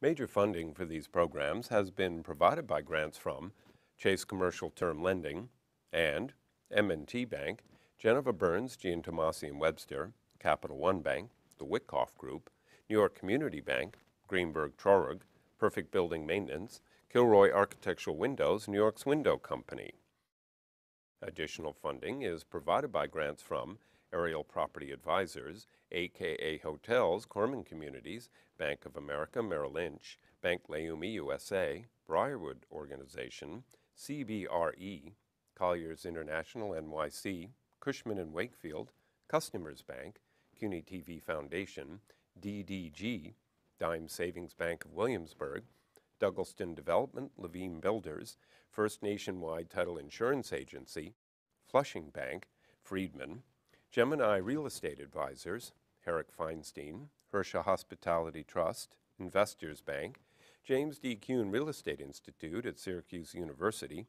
Major funding for these programs has been provided by grants from Chase Commercial Term Lending and M&T Bank, Geneva Burns, Giantomasi and Webster, Capital One Bank, the Wickoff Group, New York Community Bank, Greenberg Traurig, Perfect Building Maintenance, Kilroy Architectural Windows, New York's Window Company. Additional funding is provided by grants from Aerial Property Advisors, AKA Hotels, Corman Communities, Bank of America, Merrill Lynch, Bank Leumi USA, Briarwood Organization, CBRE, Colliers International NYC, Cushman & Wakefield, Customers Bank, CUNY TV Foundation, DDG, Dime Savings Bank of Williamsburg, Douglaston Development, Levine Builders, First Nationwide Title Insurance Agency, Flushing Bank, Friedman, Gemini Real Estate Advisors, Herrick Feinstein, Hersha Hospitality Trust, Investors Bank, James D. Kuhn Real Estate Institute at Syracuse University,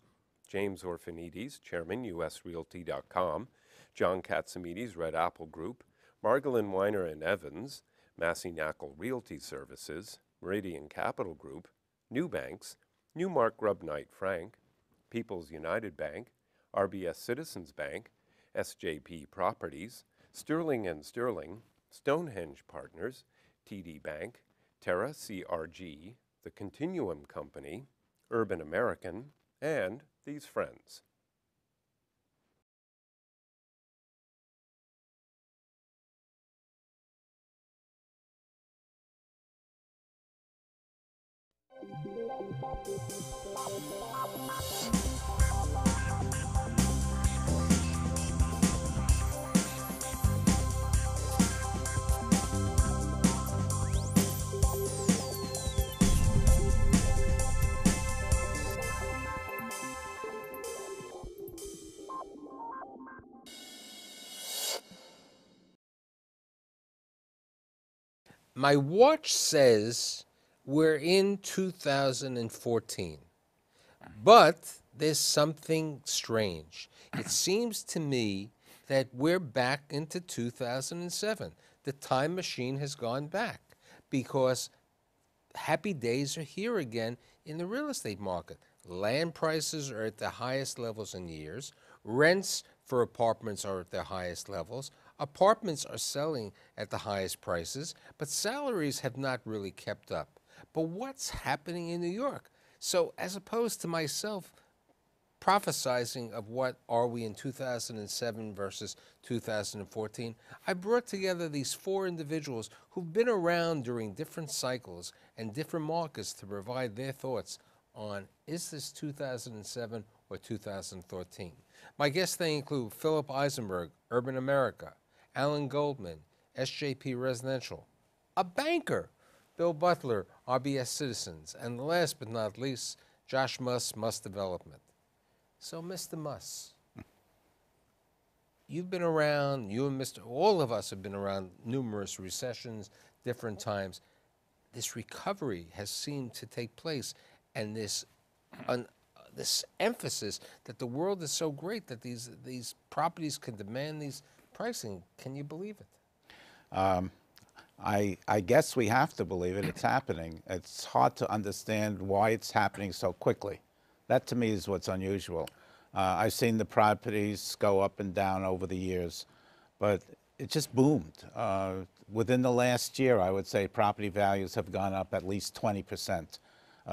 James Orphanides, Chairman, USRealty.com, John Katsimides, Red Apple Group, Margolin Weiner and Evans, Massey Knackle Realty Services, Meridian Capital Group, New Banks, Newmark Grubb Knight Frank, People's United Bank, RBS Citizens Bank, SJP Properties, Sterling and Sterling, Stonehenge Partners, TD Bank, Terra CRG, The Continuum Company, Urban American, and these friends. My watch says we're in 2014, but there's something strange. It seems to me that we're back into 2007. The time machine has gone back because happy days are here again in the real estate market. Land prices are at the highest levels in years. Rents for apartments are at their highest levels. Apartments are selling at the highest prices, but salaries have not really kept up. But what's happening in New York? So as opposed to myself prophesizing of what are we in 2007 versus 2014, I brought together these four individuals who've been around during different cycles and different markets to provide their thoughts on, is this 2007 or 2014? My guests, they include Philip Eisenberg, Urban America, Alan Goldman, SJP Residential, a banker, Bill Butler, RBS Citizens, and last but not least, Josh Muss, Muss Development. So, Mr. Muss, you've been around, you and all of us have been around numerous recessions, different times. This recovery has seemed to take place, and this emphasis that the world is so great that these properties can demand these pricing. Can you believe it? I guess we have to believe it. It's happening. It's hard to understand why it's happening so quickly. That to me is what's unusual. I've seen the properties go up and down over the years, but it just boomed. Within the last year, I would say property values have gone up at least 20%.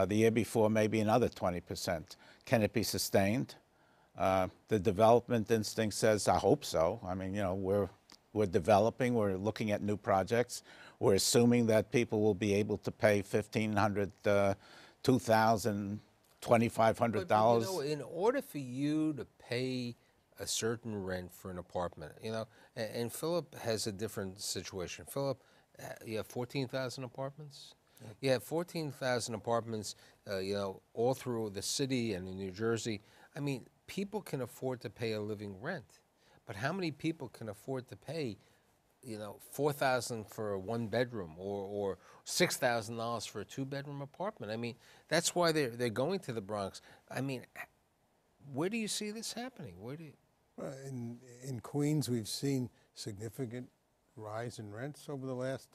The year before, maybe another 20%. Can it be sustained? The development instinct says, I hope so. I mean, you know, we're developing, we're looking at new projects. We're assuming that people will be able to pay $1,500, $2,000, $2,500. But, you know, in order for you to pay a certain rent for an apartment, you know, and Philip has a different situation. Philip, you have 14,000 apartments? Yep. You have 14,000 apartments, you know, all through the city and in New Jersey. I mean, people can afford to pay a living rent, but how many people can afford to pay, you know, $4,000 for a one bedroom or $6,000 for a two bedroom apartment? I mean, that's why they're going to the Bronx. I mean, where do you see this happening? Where do you? In Queens, we've seen significant rise in rents over the last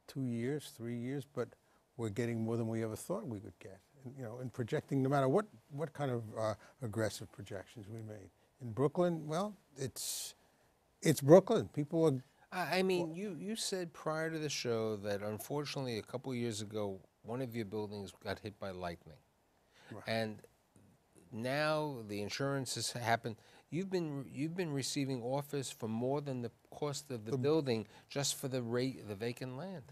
2 years, 3 years, but we're getting more than we ever thought we would get. And, you know, and projecting, no matter what kind of aggressive projections we made. In Brooklyn, well, it's Brooklyn. People are. I mean, you said prior to the show that unfortunately a couple of years ago, one of your buildings got hit by lightning. Right. And now the insurance has happened. You've been receiving offers for more than the cost of the building just for the vacant land.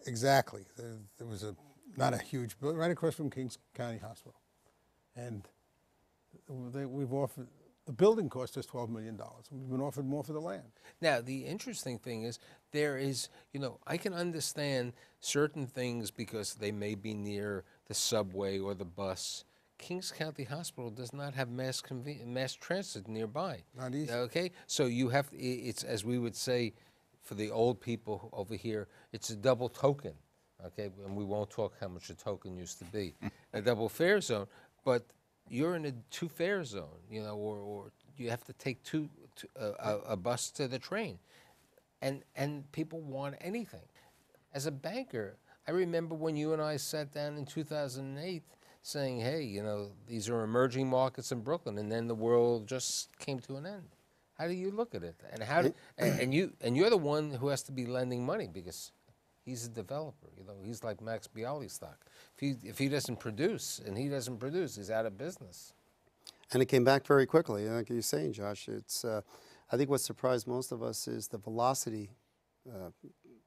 Exactly. There was not a huge building right across from Kings County Hospital, and we've offered. The building cost us $12 million. We've been offered more for the land. Now, the interesting thing is there is, you know, I can understand certain things because they may be near the subway or the bus. Kings County Hospital does not have mass transit nearby. Not easy. Okay? So you have, it's, as we would say for the old people over here, it's a double token. Okay? And we won't talk how much a token used to be. A double fare zone. But you're in a two-fare zone, you know, or you have to take a bus to the train, and people want anything. As a banker, I remember when you and I sat down in 2008 saying, hey, you know, these are emerging markets in Brooklyn, and then the world just came to an end. How do you look at it? And how do, and you're the one who has to be lending money because he's a developer, you know. He's like Max Bialy stock. If he doesn't produce, and he doesn't produce, he's out of business. And it came back very quickly, like you're saying, Josh. It's, I think what surprised most of us is the velocity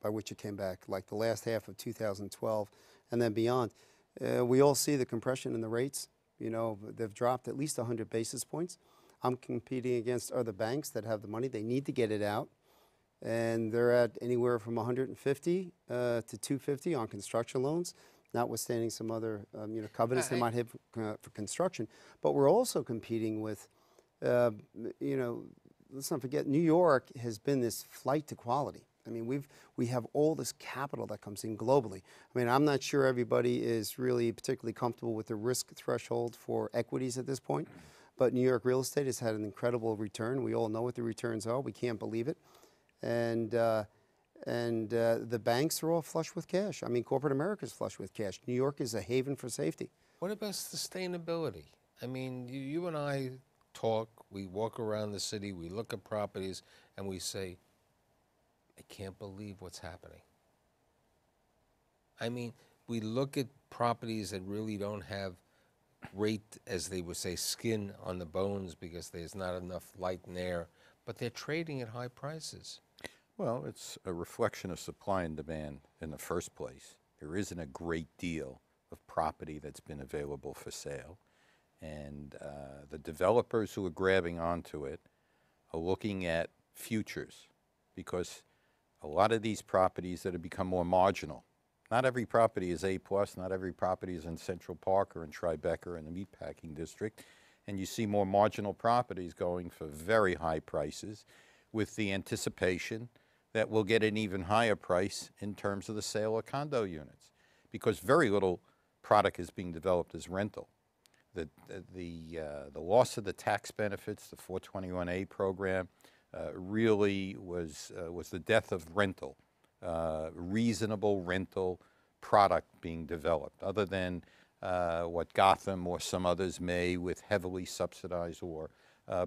by which it came back, like the last half of 2012 and then beyond. We all see the compression in the rates. You know, they've dropped at least 100 basis points. I'm competing against other banks that have the money. They need to get it out. And they're at anywhere from 150 to 250 on construction loans, notwithstanding some other you know, covenants they might have for construction. But we're also competing with, you know, let's not forget, New York has been this flight to quality. I mean, we have all this capital that comes in globally. I mean, I'm not sure everybody is really particularly comfortable with the risk threshold for equities at this point, but New York real estate has had an incredible return. We all know what the returns are. We can't believe it. And the banks are all flush with cash. I mean, corporate America is flush with cash. New York is a haven for safety. What about sustainability? I mean, you and I talk, we walk around the city, we look at properties, and we say, I can't believe what's happening. I mean, we look at properties that really don't have great, as they would say, skin on the bones because there's not enough light and air, but they're trading at high prices. Well, it's a reflection of supply and demand in the first place. There isn't a great deal of property that's been available for sale. And the developers who are grabbing onto it are looking at futures because a lot of these properties that have become more marginal, not every property is A+, not every property is in Central Park or in Tribeca or in the Meatpacking District. And you see more marginal properties going for very high prices with the anticipation that we'll get an even higher price in terms of the sale of condo units because very little product is being developed as rental. The loss of the tax benefits, the 421A program, really was the death of rental, reasonable rental product being developed, other than what Gotham or some others may with heavily subsidized or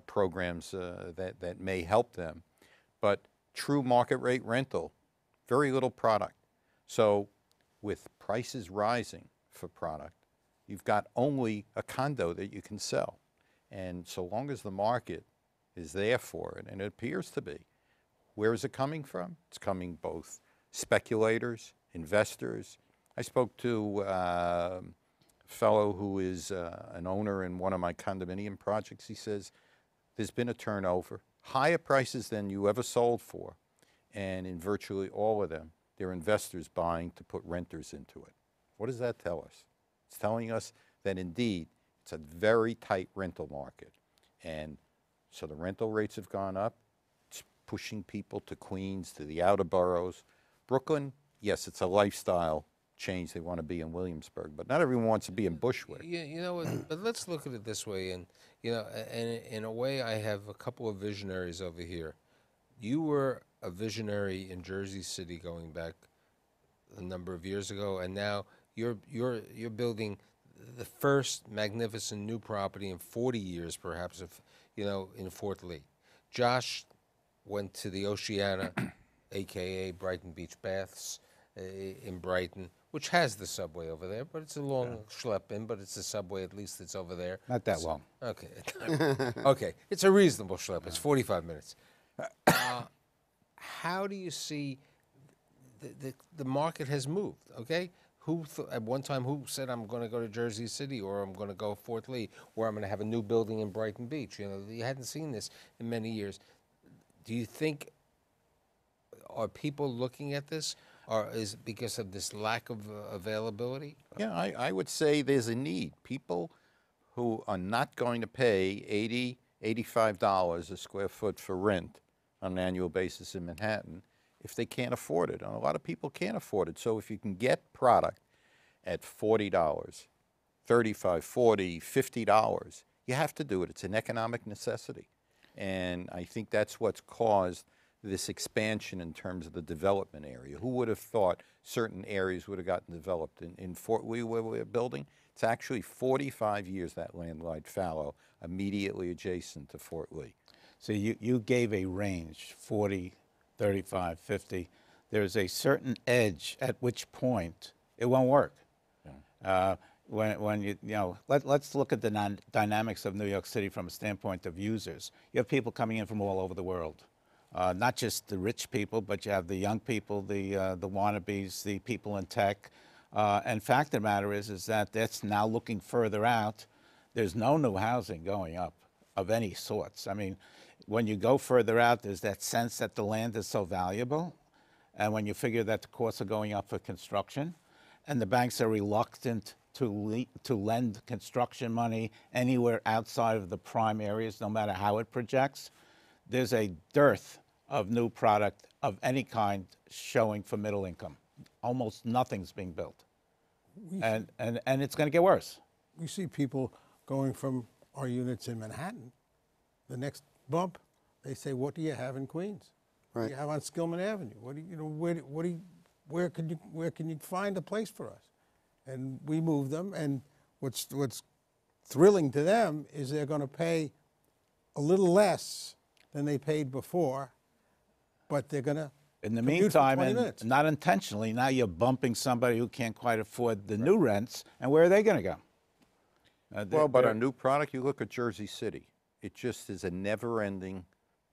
programs that may help them. But true market rate rental, very little product. So with prices rising for product, you've got only a condo that you can sell. And so long as the market is there for it, and it appears to be, where is it coming from? It's coming both speculators, investors. I spoke to a fellow who is an owner in one of my condominium projects. He says, there's been a turnover, higher prices than you ever sold for, and in virtually all of them, they're investors buying to put renters into it. What does that tell us? It's telling us that indeed it's a very tight rental market. And so the rental rates have gone up. It's pushing people to Queens, to the outer boroughs. Brooklyn, yes, it's a lifestyle change. They want to be in Williamsburg, but not everyone wants to be in Bushwick. You know, but let's look at it this way. And, you know, and in a way, I have a couple of visionaries over here. You were a visionary in Jersey City going back a number of years ago, and now you're building the first magnificent new property in 40 years, perhaps, if in Fort Lee. Josh went to the Oceana, aka Brighton Beach Baths, in Brighton, which has the subway over there, but it's a long schlep in, but it's a subway, at least it's over there. Not that long. Okay. Okay, it's a reasonable schlep. It's 45 minutes. How do you see the market has moved, okay? At one time, who said I'm going to go to Jersey City, or I'm going to go Fort Lee, or I'm going to have a new building in Brighton Beach? You hadn't seen this in many years. Do you think, are people looking at this, or is it because of this lack of availability? Yeah, I would say there's a need. People who are not going to pay $80, $85 a square foot for rent on an annual basis in Manhattan, if they can't afford it. And a lot of people can't afford it. So if you can get product at $40, $35, $40, $50, you have to do it. It's an economic necessity. And I think that's what's caused this expansion in terms of the development area. Who would have thought certain areas would have gotten developed? In Fort Lee, where we're building, it's actually 45 years, that land lied fallow, immediately adjacent to Fort Lee. So you gave a range, 40, 35, 50. There's a certain edge at which point it won't work. Yeah. Let's look at the dynamics of New York City from a standpoint of users. You have people coming in from all over the world. Not just the rich people, but you have the young people, the wannabes, the people in tech. And fact of the matter is that that's now looking further out. There's no new housing going up of any sorts. I mean, when you go further out, there's that sense that the land is so valuable. And when you figure that the costs are going up for construction, and the banks are reluctant to lend construction money anywhere outside of the prime areas, no matter how it projects, there's a dearth of new product of any kind showing for middle income. Almost nothing's being built. And it's going to get worse. We see people going from our units in Manhattan. The next bump, they say, "What do you have in Queens? What do you have on Skillman Avenue? Where can you find a place for us?" And we move them. And what's thrilling to them is they're going to pay a little less than they paid before, but they're going to. In the meantime, and not intentionally, now you're bumping somebody who can't quite afford the new rents, and where are they going to go? Well, but our new product, you look at Jersey City. It just is a never-ending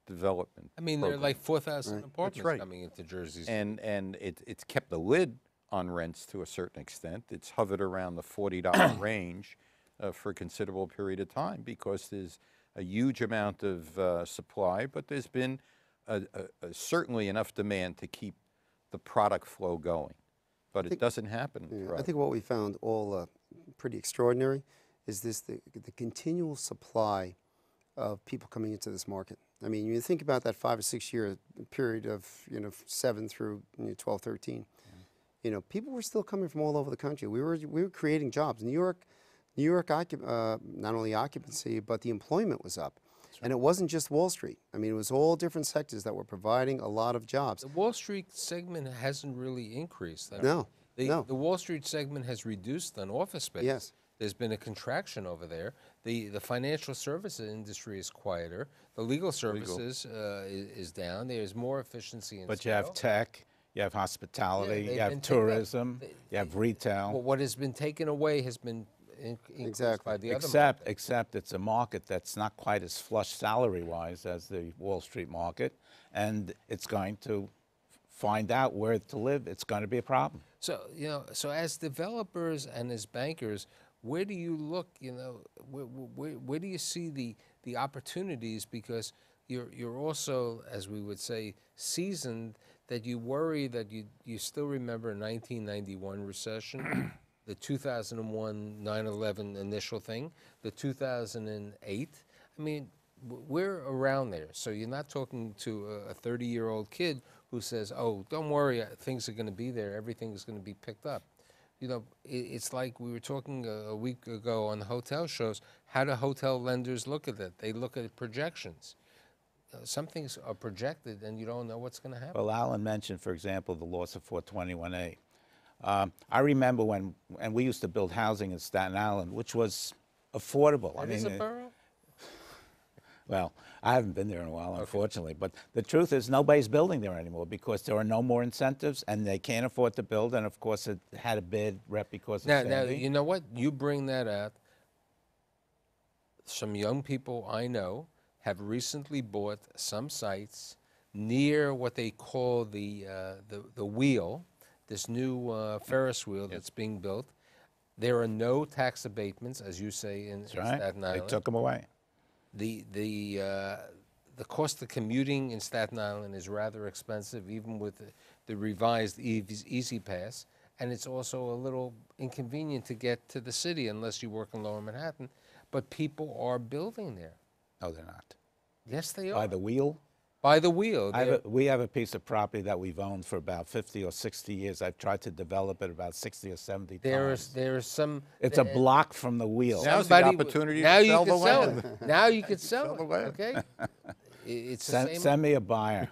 development. I mean, there are like 4,000 apartments coming into Jersey City. And it's kept the lid on rents to a certain extent. It's hovered around the $40 range for a considerable period of time because there's a huge amount of supply, but there's been certainly enough demand to keep the product flow going. But it doesn't happen. Yeah, I think what we found all pretty extraordinary is the continual supply of people coming into this market. I mean, you think about that 5 or 6 year period of 7 through 12, 13. People were still coming from all over the country. We were creating jobs. New York, not only occupancy, but the employment was up. And it wasn't just Wall Street. I mean, it was all different sectors that were providing a lot of jobs. The Wall Street segment hasn't really increased. No. The Wall Street segment has reduced on office space. Yes. There's been a contraction over there. The financial services industry is quieter. The legal services is down. There's more efficiency in But you have tech, you have hospitality, you have tourism, you have retail. Well, what has been taken away has been increased by the other market. Except it's a market that's not quite as flush salary-wise as the Wall Street market, and it's going to find out where to live. It's going to be a problem. So, so as developers and as bankers, where do you look, where do you see the opportunities? Because you're also, as we would say, seasoned, that you worry that you still remember 1991 recession, the 2001 9/11 initial thing, the 2008. I mean, we're around there. So you're not talking to a 30-year-old kid who says, "Oh, don't worry, things are going to be there. Everything is going to be picked up." It's like we were talking a week ago on the hotel shows. How do hotel lenders look at that? They look at projections. Some things are projected, and you don't know what's going to happen. Well, Alan mentioned, for example, the loss of 421A. I remember when we used to build housing in Staten Island, which was affordable. It is a borough? Well, I haven't been there in a while, unfortunately. But the truth is nobody's building there anymore because there are no more incentives and they can't afford to build. And, of course, it had a bad rep because of Now, Sandy. you know what? You bring that out. Some young people I know have recently bought some sites near what they call the wheel, this new Ferris wheel that's being built. There are no tax abatements, as you say, in That's right. Staten Island. They took them away. The cost of commuting in Staten Island is rather expensive, even with the revised Easy Pass, and it's also a little inconvenient to get to the city unless you work in Lower Manhattan. But people are building there. No, they're not. Yes, they are. By the wheel? By the wheel. We have a piece of property that we've owned for about 50 or 60 years. I've tried to develop it about 60 or 70 times. There is some. It's a block from the wheel. Now's the opportunity to sell the land. Now you could sell the it. land. Okay. It's the same. Send me a buyer.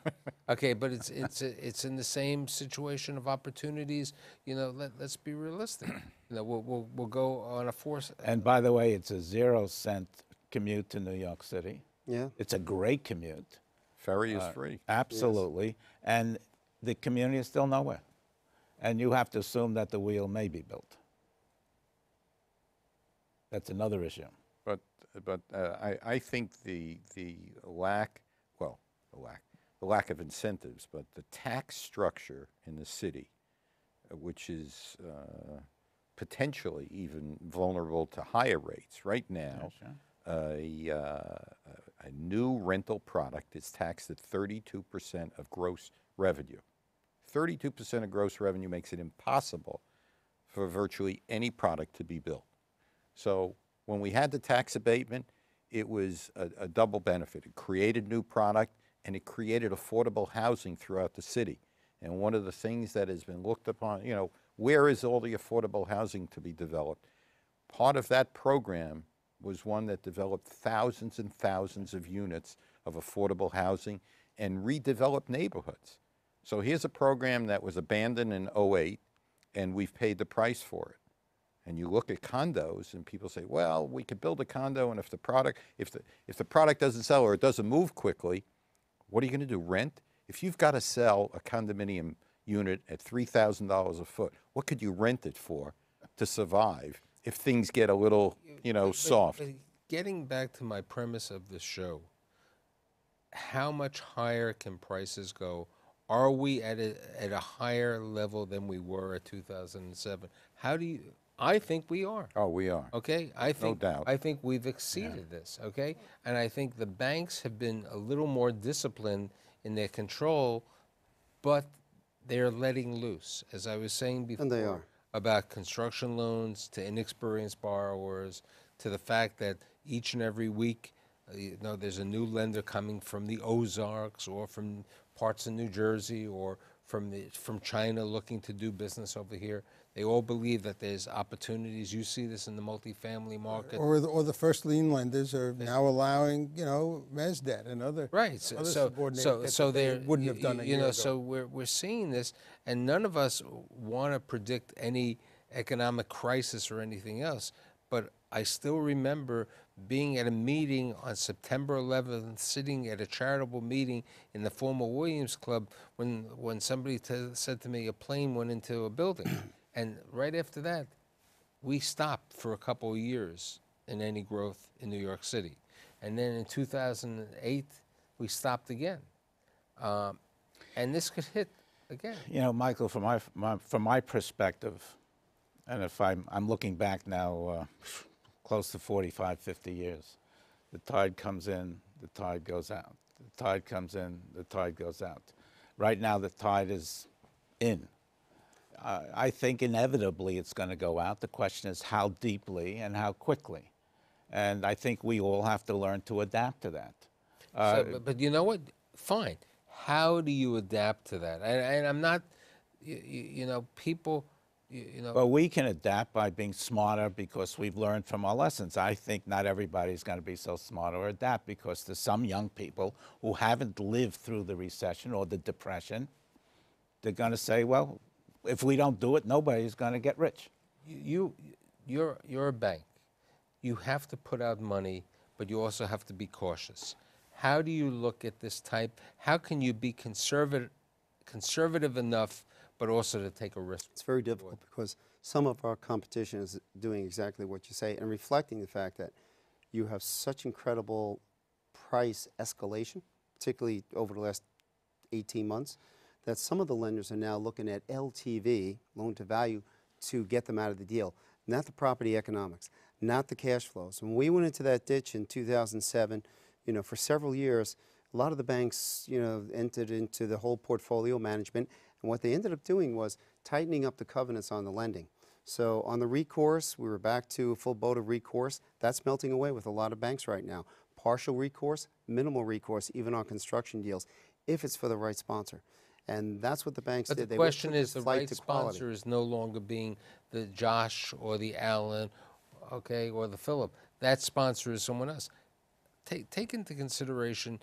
Okay, but it's in the same situation of opportunities. You know, let's be realistic. You know, we'll go on a force. And by the way, it's a 0-cent commute to New York City. Yeah. It's a great commute. Ferry is free. Absolutely. And the community is still nowhere. And you have to assume that the wheel may be built. That's another issue. But I think the lack of incentives, but the tax structure in the city, which is potentially even vulnerable to higher rates. Right now, a new rental product is taxed at 32% of gross revenue. 32% of gross revenue makes it impossible for virtually any product to be built. So when we had the tax abatement, it was a double benefit. It created new product and it created affordable housing throughout the city. And one of the things that has been looked upon, you know, where is all the affordable housing to be developed? Part of that program was one that developed thousands and thousands of units of affordable housing and redeveloped neighborhoods. So here's a program that was abandoned in '08, and we've paid the price for it. And you look at condos, and people say, well, we could build a condo, and if the product doesn't sell or it doesn't move quickly, what are you going to do, rent? If you've got to sell a condominium unit at $3,000 a foot, what could you rent it for to survive if things get a little, you know, soft? But getting back to my premise of the show, how much higher can prices go? Are we at a higher level than we were at 2007? How do you? I think we are. Oh, we are. Okay, No doubt. I think we've exceeded this. Okay, and I think the banks have been a little more disciplined in their control, but they're letting loose, as I was saying before. And they are. About construction loans to inexperienced borrowers, to the fact that each and every week, you know, there's a new lender coming from the Ozarks or from parts of New Jersey or from China looking to do business over here. They all believe that there's opportunities. You see this in the multifamily market. Or the first lien lenders are now allowing, you know, mezz debt and other Right. other So subordinated debt that they wouldn't have done a year you know, ago. so we're seeing this, and none of us want to predict any economic crisis or anything else. But I still remember being at a meeting on September 11th, sitting at a charitable meeting in the former Williams Club, when somebody said to me a plane went into a building. And right after that, we stopped for a couple of years in any growth in New York City. And then in 2008, we stopped again. And this could hit again. You know, Michael, from my perspective, and if I'm looking back now close to 45, 50 years, the tide comes in, the tide goes out. The tide comes in, the tide goes out. Right now, the tide is in. I think inevitably it's going to go out. The question is how deeply and how quickly. And I think we all have to learn to adapt to that. But you know what? Fine. How do you adapt to that? And I'm not, you know, people, you know. Well, we can adapt by being smarter because we've learned from our lessons. I think not everybody's going to be so smart or adapt because there's some young people who haven't lived through the recession or the depression. They're going to say, well, if we don't do it, nobody's going to get rich. You're a bank. You have to put out money, but you also have to be cautious. How do you look at this type? How can you be conservative enough, but also to take a risk? It's very difficult because some of our competition is doing exactly what you say and reflecting the fact that you have such incredible price escalation, particularly over the last 18 months, that some of the lenders are now looking at LTV, loan to value, to get them out of the deal. Not the property economics, not the cash flows. When we went into that ditch in 2007, for several years, a lot of the banks, entered into the whole portfolio management, and what they ended up doing was tightening up the covenants on the lending. So on the recourse, we were back to a full boat of recourse. That's melting away with a lot of banks right now. Partial recourse, minimal recourse, even on construction deals, if it's for the right sponsor. And that's what the banks But did. the They question took is, this the flight right to quality. sponsor is no longer being the Josh or the Alan, okay, or the Philip. That sponsor is someone else. Take into consideration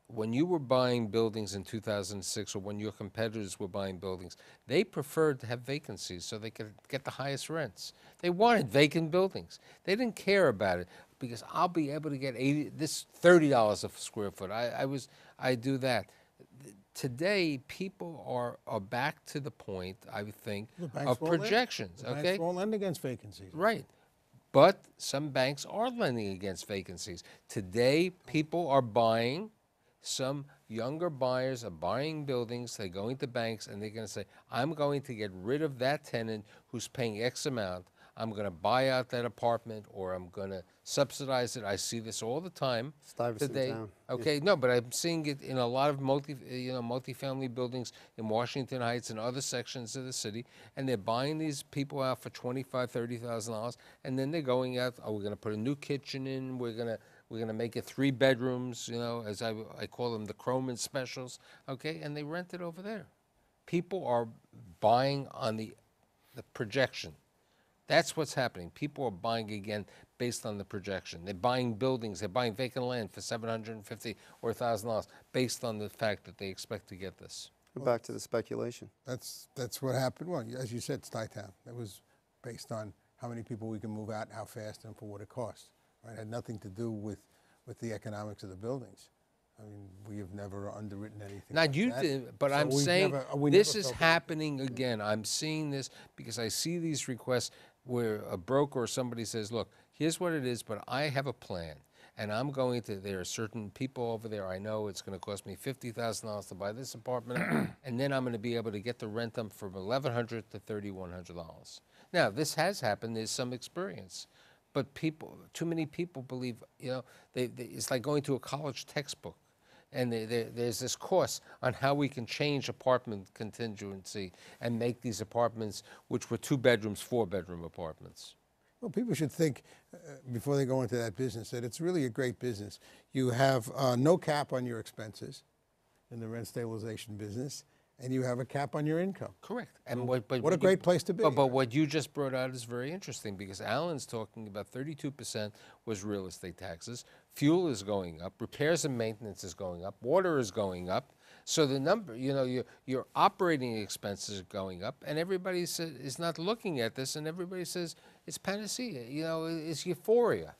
when you were buying buildings in 2006 or when your competitors were buying buildings, they preferred to have vacancies so they could get the highest rents. They wanted vacant buildings. They didn't care about it because I'll be able to get $30 a square foot. I do that. Today, people are back to the point, I would think, of projections. The Okay, banks won't lend against vacancies. right. But some banks are lending against vacancies. Today, people are buying. Some younger buyers are buying buildings. They're going to banks and they're going to say, I'm going to get rid of that tenant who's paying X amount. I'm going to buy out that apartment or I'm going to subsidize it. I see this all the time Stuyvesant today. Town. Okay, no, but I'm seeing it in a lot of multifamily buildings in Washington Heights and other sections of the city, and they're buying these people out for $25,000, $30,000, and then they're going out. Oh, we're going to put a new kitchen in. We're going to make it 3 bedrooms. As I call them, the Croman specials. Okay, and they rent it over there. People are buying on the projection. That's what's happening. People are buying again based on the projection. They're buying buildings. They're buying vacant land for $750 or $1,000 based on the fact that they expect to get this. Go back to the speculation. That's what happened. Well, as you said, Stuytown. That was based on how many people we can move out, how fast, and for what it costs. Right? It had nothing to do with the economics of the buildings. I mean, we have never underwritten anything. Not like you that. did, but So I'm we've saying we this never is felt happening again. I'm seeing this because I see these requests where a broker or somebody says, look, here's what it is, but I have a plan. And I'm going to, there are certain people over there, I know it's going to cost me $50,000 to buy this apartment, and then I'm going to be able to get the rent them from $1,100 to $3,100. Now, this has happened. There's some experience. But too many people believe, it's like going to a college textbook. And there's this course on how we can change apartment contingency and make these apartments, which were 2 bedrooms, 4-bedroom apartments. Well, people should think, before they go into that business, that it's really a great business. You have no cap on your expenses in the rent stabilization business, and you have a cap on your income. Correct. And what a great place to be. But what you just brought out is very interesting because Alan's talking about 32% was real estate taxes. Fuel is going up. Repairs and maintenance is going up. Water is going up. So the number, your operating expenses are going up, and everybody is not looking at this, and everybody says it's panacea. It's euphoria.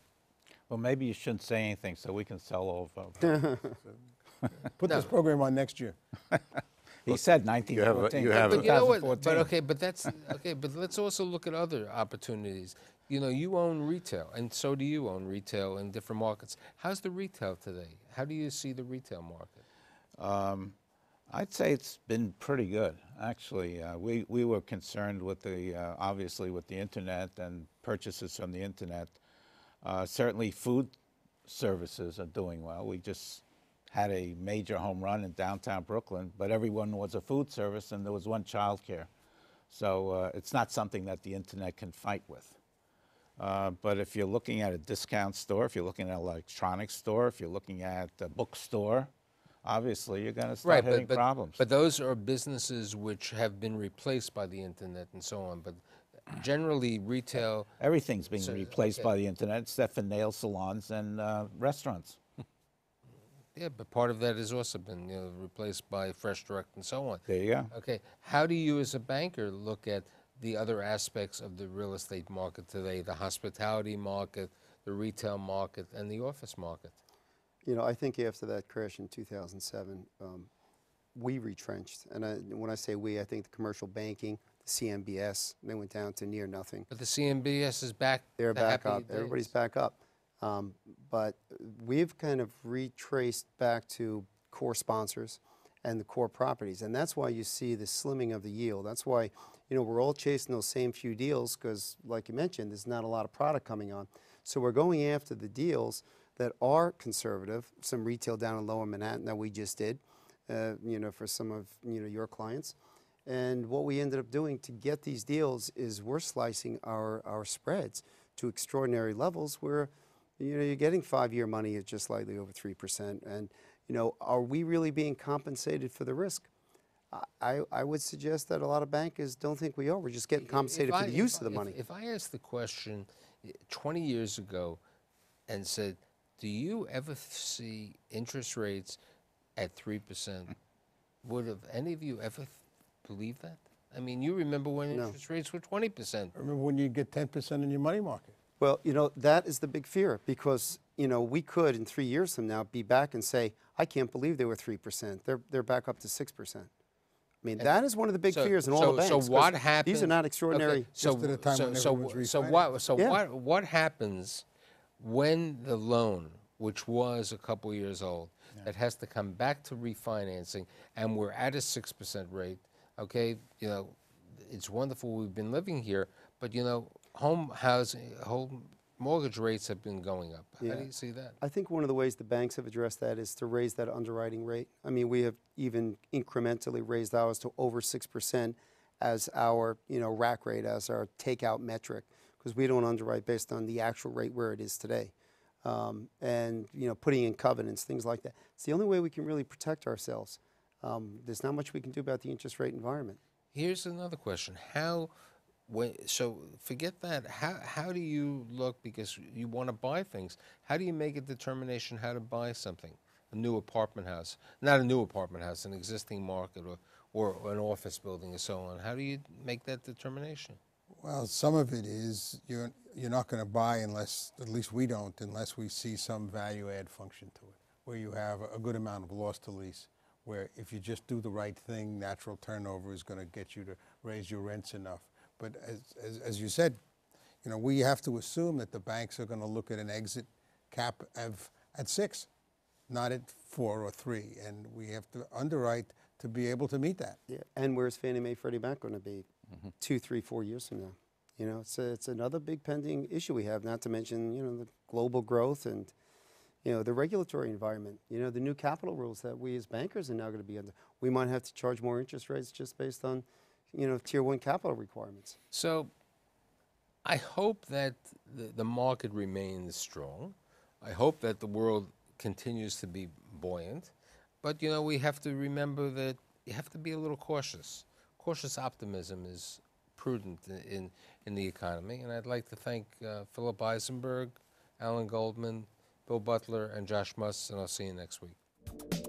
Well, maybe you shouldn't say anything so we can sell over. Put this program on next year. He said 1914. you have But you know what? 2014. But that's okay. But let's also look at other opportunities. You own retail, and so do you own retail in different markets. How's the retail today? How do you see the retail market? I'd say it's been pretty good, actually. We were concerned with obviously with the internet and purchases from the internet. Certainly food services are doing well. We just had a major home run in downtown Brooklyn, but everyone was a food service and there was one child care. So it's not something that the internet can fight with. But if you're looking at a discount store, if you're looking at an electronics store, if you're looking at a bookstore, obviously you're going to start hitting problems. But those are businesses which have been replaced by the internet and so on. But generally, retail... Everything's being replaced by the internet, except for nail salons and restaurants. Yeah, but part of that has also been, replaced by Fresh Direct and so on. There you go. Okay, how do you as a banker look at the other aspects of the real estate market today, the hospitality market, the retail market, and the office market? I think after that crash in 2007, we retrenched. And when I say we, I think the commercial banking, the CMBS, they went down to near nothing. But the CMBS is back. They're to back happy up. days. Everybody's back up. But we've kind of retraced back to core sponsors and the core properties. And that's why you see the slimming of the yield. That's why, we're all chasing those same few deals because, like you mentioned, there's not a lot of product coming on. So we're going after the deals that are conservative, some retail down in Lower Manhattan that we just did, for some of, your clients. And what we ended up doing to get these deals is we're slicing our spreads to extraordinary levels where, you're getting 5-year money at just slightly over 3%. And, are we really being compensated for the risk? I would suggest that a lot of bankers don't think we are. We're just getting compensated for the use of the money. If I asked the question 20 years ago and said, do you ever see interest rates at 3%, would have any of you ever believed that? I mean, you remember when No. interest rates were 20%. I remember when you get 10% in your money market. Well, that is the big fear because, we could in 3 years from now be back and say, I can't believe they were 3%. They're back up to 6%. I mean, that is one of the big fears in all the banks. So 'cause what happens? These are not extraordinary. Okay, so Just at a time when everyone's Yeah. what happens when the loan, which was a couple years old, that has to come back to refinancing, and we're at a 6% rate? Okay, it's wonderful we've been living here, but home mortgage rates have been going up. How do you see that? I think one of the ways the banks have addressed that is to raise that underwriting rate. I mean, we have even incrementally raised ours to over 6% as our, rack rate, as our takeout metric, because we don't underwrite based on the actual rate where it is today. And, putting in covenants, things like that. It's the only way we can really protect ourselves. There's not much we can do about the interest rate environment. Here's another question. So forget that. How do you look, because you want to buy things, how do you make a determination how to buy something? A new apartment house, not a new apartment house, an existing market or an office building and so on. How do you make that determination? Well, some of it is you're not going to buy unless, at least we don't, unless we see some value add function to it, where you have a good amount of loss to lease, where if you just do the right thing, natural turnover is going to get you to raise your rents enough. But as you said, we have to assume that the banks are going to look at an exit cap at 6, not at 4 or 3, and we have to underwrite to be able to meet that. Yeah. And where's Fannie Mae, Freddie Mac going to be 2, 3, 4 years from now? It's another big pending issue we have, not to mention, the global growth and, the regulatory environment, the new capital rules that we as bankers are now going to be under. We might have to charge more interest rates just based on, Tier 1 capital requirements. So I hope that the market remains strong. I hope that the world continues to be buoyant. But, we have to remember that you have to be a little cautious. Cautious optimism is prudent in the economy. And I'd like to thank Philip Eisenberg, Alan Goldman, Bill Butler, and Josh Muss, and I'll see you next week.